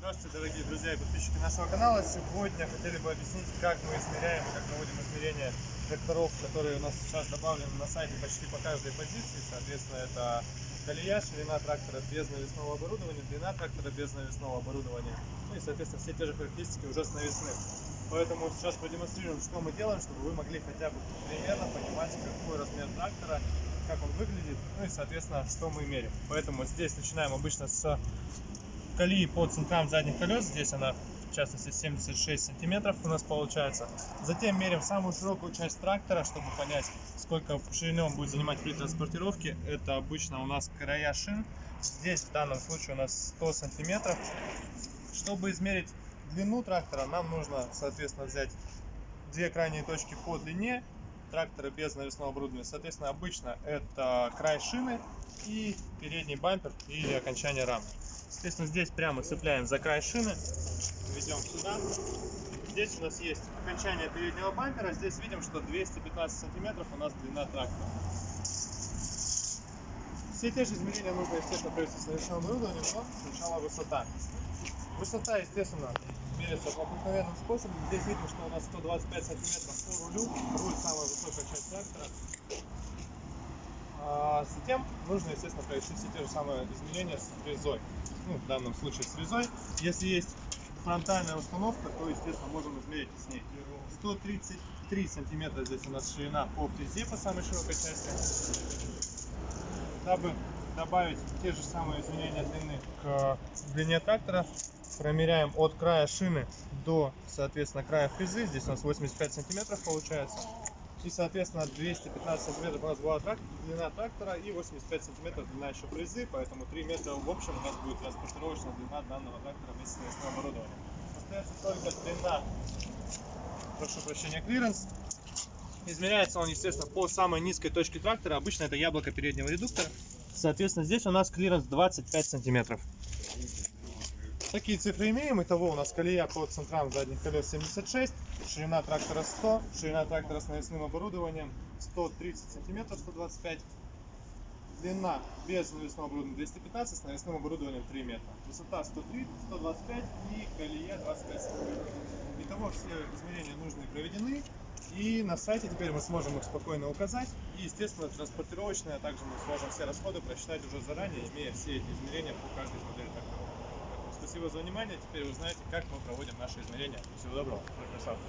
Здравствуйте, дорогие друзья и подписчики нашего канала. Сегодня хотели бы объяснить, как мы измеряем, как проводим измерение тракторов, которые у нас сейчас добавлены на сайте почти по каждой позиции. Соответственно, это колея, ширина трактора без навесного оборудования, длина трактора без навесного оборудования. Ну и, соответственно, все те же характеристики уже с навесным. Поэтому сейчас продемонстрируем, что мы делаем, чтобы вы могли хотя бы примерно понимать, какой размер трактора, как он выглядит, ну и, соответственно, что мы меряем. Поэтому здесь начинаем обычно с колеи по центрам задних колес. Здесь она, в частности, 76 сантиметров у нас получается. Затем меряем самую широкую часть трактора, чтобы понять, сколько ширины он будет занимать при транспортировке. Это обычно у нас края шин. Здесь в данном случае у нас 100 сантиметров. Чтобы измерить длину трактора, нам нужно, соответственно, взять две крайние точки по длине трактора без навесного оборудования. Соответственно, обычно это край шины и передний бампер или окончание рамы. Соответственно, здесь прямо цепляем за край шины, ведем сюда. Здесь у нас есть окончание переднего бампера. Здесь видим, что 215 сантиметров у нас длина трактора. Все те же измерения нужно, естественно, провести с навесным оборудованием, но сначала высота. Высота, естественно, меряется по обыкновенным способам. Здесь видим, что у нас 125 сантиметров по рулю. Руль самая высокая часть трактора. Затем нужно, естественно, провести все те же самые измерения с фрезой. Ну, в данном случае с фрезой. Если есть фронтальная установка, то, естественно, можем измерить с ней. 133 сантиметра здесь у нас ширина по фрезе, по самой широкой части. Дабы добавить те же самые изменения длины к длине трактора, промеряем от края шины до, соответственно, края фрезы. Здесь у нас 85 сантиметров получается. И, соответственно, 215 сантиметров у нас была длина трактора и 85 сантиметров длина еще фрезы. Поэтому 3 метра в общем у нас будет транспортировочная длина данного трактора вместе с навесным оборудованием. Остается только длина, прошу прощения, клиренс. Измеряется он, естественно, по самой низкой точке трактора. Обычно это яблоко переднего редуктора. Соответственно, здесь у нас клиренс 25 сантиметров. Такие цифры имеем. Итого у нас колея по центрам задних колес 76, ширина трактора 100, ширина трактора с навесным оборудованием 130 сантиметров, 125, длина без навесного оборудования 215, с навесным оборудованием 3 метра, высота 130, 125 и колея 25 сантиметров. Итого все измерения нужные проведены, и на сайте теперь мы сможем их спокойно указать, и, естественно, транспортировочные, а также мы сможем все расходы просчитать уже заранее, имея все эти измерения по каждой модели трактора. Спасибо за внимание. Теперь вы знаете, как мы проводим наши измерения. Всего доброго. Красавцы.